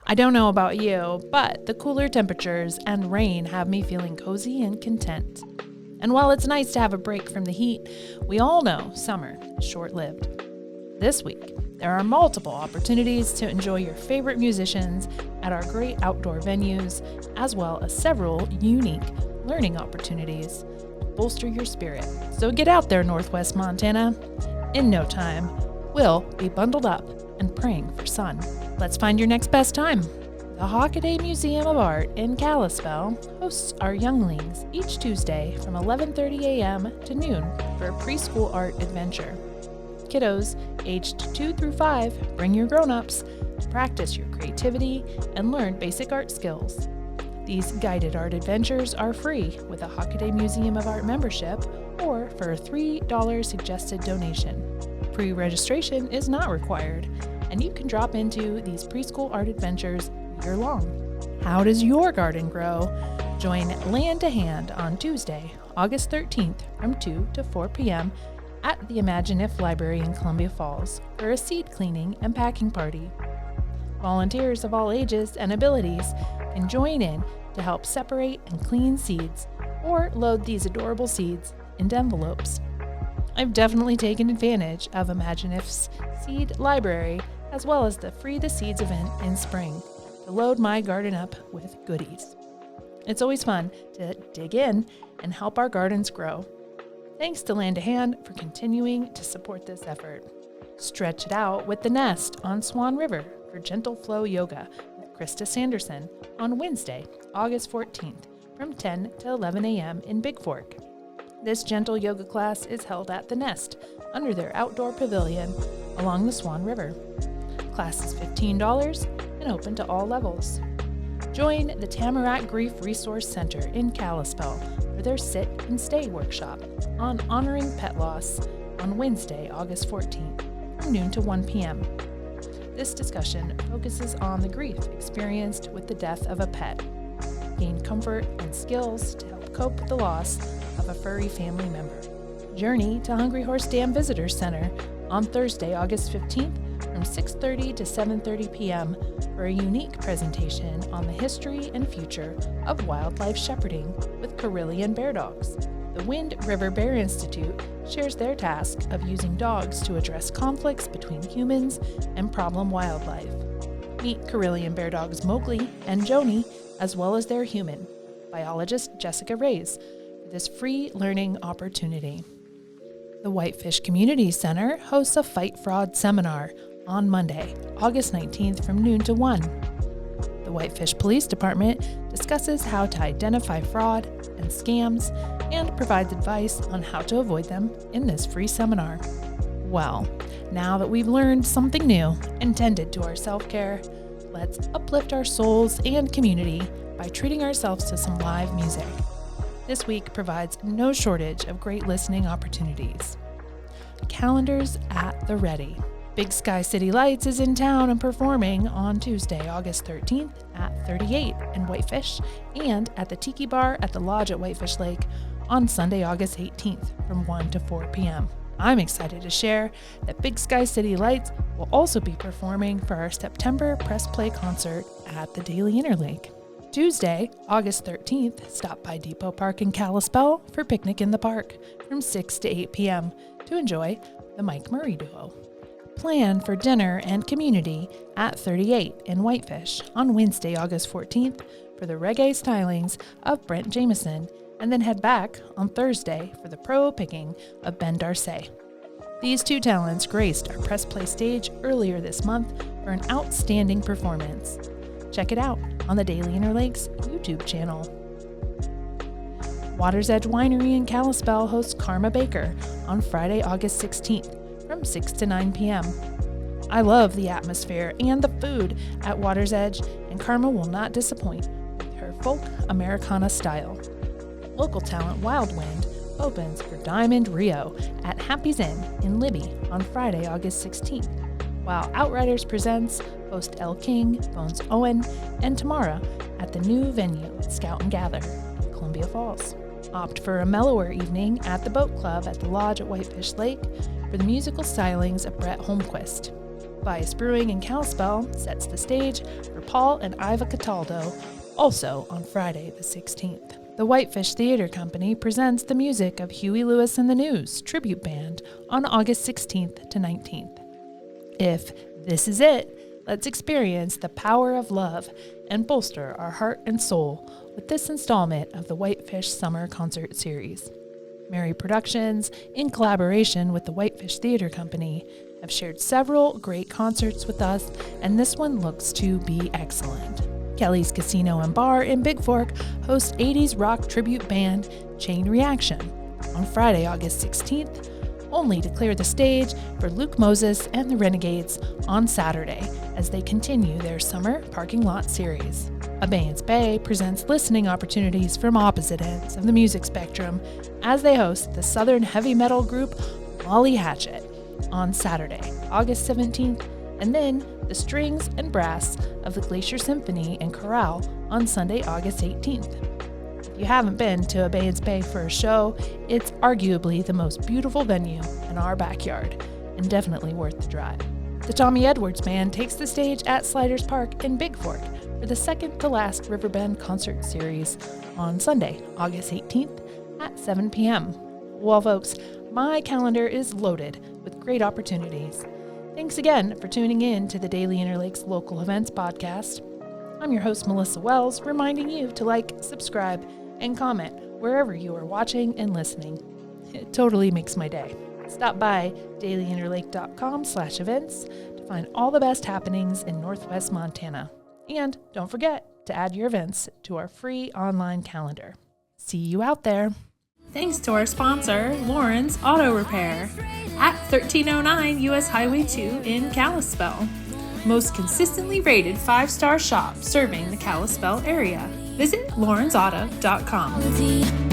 I don't know about you, but the cooler temperatures and rain have me feeling cozy and content. And while it's nice to have a break from the heat, we all know summer is short-lived. This week, there are multiple opportunities to enjoy your favorite musicians at our great outdoor venues, as well as several unique learning opportunities to bolster your spirit. So get out there, Northwest Montana. In no time, we'll be bundled up and praying for sun. Let's find your next best time. The Hockaday Museum of Art in Kalispell hosts our younglings each Tuesday from 11:30 a.m. to noon for a preschool art adventure. Kiddos aged 2 through 5 bring your grown-ups to practice your creativity and learn basic art skills. These guided art adventures are free with a Hockaday Museum of Art membership or for a $3 suggested donation. Pre-registration is not required, and you can drop into these preschool art adventures year-long. How does your garden grow? Join Land to Hand on Tuesday, August 13th from 2 to 4 p.m. at the Imagine If Library in Columbia Falls for a seed cleaning and packing party. Volunteers of all ages and abilities can join in to help separate and clean seeds or load these adorable seeds into envelopes. I've definitely taken advantage of Imagine If's seed library as well as the Free the Seeds event in spring to load my garden up with goodies. It's always fun to dig in and help our gardens grow. Thanks to Land to Hand for continuing to support this effort. Stretch it out with The Nest on Swan River for Gentle Flow Yoga with Krista Sanderson on Wednesday, August 14th from 10 to 11 a.m. in Big Fork. This gentle yoga class is held at The Nest under their outdoor pavilion along the Swan River. Class is $15 and open to all levels. Join the Tamarack Grief Resource Center in Kalispell for their Sit and Stay workshop on honoring pet loss on Wednesday, August 14th from noon to 1 p.m. This discussion focuses on the grief experienced with the death of a pet. Gain comfort and skills to help cope with the loss of a furry family member. Journey to Hungry Horse Dam Visitor Center on Thursday, August 15th from 6:30 to 7:30 p.m. for a unique presentation on the history and future of wildlife shepherding with Karelian bear dogs. The Wind River Bear Institute shares their task of using dogs to address conflicts between humans and problem wildlife. Meet Karelian bear dogs Mowgli and Joni, as well as their human, biologist Jessica Reyes, for this free learning opportunity. The Whitefish Community Center hosts a Fight Fraud seminar on Monday, August 19th from noon to 1. The Whitefish Police Department discusses how to identify fraud and scams and provides advice on how to avoid them in this free seminar. Well, now that we've learned something new and tended to our self-care, let's uplift our souls and community by treating ourselves to some live music. This week provides no shortage of great listening opportunities. Calendars at the ready. Big Sky City Lights is in town and performing on Tuesday, August 13th at 38 in Whitefish and at the Tiki Bar at the Lodge at Whitefish Lake on Sunday, August 18th from 1 to 4 p.m. I'm excited to share that Big Sky City Lights will also be performing for our September Press Play concert at the Daily Interlake. Tuesday, August 13th, stop by Depot Park in Kalispell for Picnic in the Park from 6 to 8 p.m. to enjoy the Mike Murray Duo. Plan for dinner and community at 38 in Whitefish on Wednesday, August 14th for the reggae stylings of Brent Jameson, and then head back on Thursday for the pro picking of Ben Darcy. These two talents graced our Press Play stage earlier this month for an outstanding performance. Check it out on the Daily Interlake's YouTube channel. Water's Edge Winery in Kalispell hosts Karma Baker on Friday, August 16th from 6 to 9 p.m. I love the atmosphere and the food at Water's Edge, and Karma will not disappoint with her folk Americana style. Local talent Wild Wind opens for Diamond Rio at Happy's Inn in Libby on Friday, August 16th, while Outriders Presents host El King, Bones Owen, and Tamara at the new venue at Scout and Gather in Columbia Falls. Opt for a mellower evening at the Boat Club at the Lodge at Whitefish Lake for the musical stylings of Brett Holmquist. Bias Brewing in Kalispell sets the stage for Paul and Iva Cataldo, also on Friday the 16th. The Whitefish Theater Company presents the music of Huey Lewis and the News tribute band on August 16th to 19th. If this is it, let's experience the power of love and bolster our heart and soul with this installment of the Whitefish Summer Concert Series. Merry Productions, in collaboration with the Whitefish Theater Company, have shared several great concerts with us, and this one looks to be excellent. Kelly's Casino and Bar in Big Fork hosts 80s rock tribute band Chain Reaction on Friday, August 16th, only to clear the stage for Luke Moses and the Renegades on Saturday as they continue their summer parking lot series. Abeyance Bay presents listening opportunities from opposite ends of the music spectrum as they host the southern heavy metal group Molly Hatchet on Saturday, August 17th, and then the strings and brass of the Glacier Symphony and Chorale on Sunday, August 18th. If you haven't been to Abeyance Bay for a show, it's arguably the most beautiful venue in our backyard and definitely worth the drive. The Tommy Edwards Band takes the stage at Sliders Park in Big Fork for the second to last Riverbend concert series on Sunday, August 18th at 7 p.m. Well, folks, my calendar is loaded with great opportunities. Thanks again for tuning in to the Daily Interlakes Local Events Podcast. I'm your host, Melissa Wells, reminding you to like, subscribe, and comment wherever you are watching and listening. It totally makes my day. Stop by dailyinterlake.com/events to find all the best happenings in Northwest Montana. And don't forget to add your events to our free online calendar. See you out there. Thanks to our sponsor, Lauren's Auto Repair, at 1309 US Highway 2 in Kalispell. Most consistently rated 5-star shop serving the Kalispell area. Visit lawrensauto.com.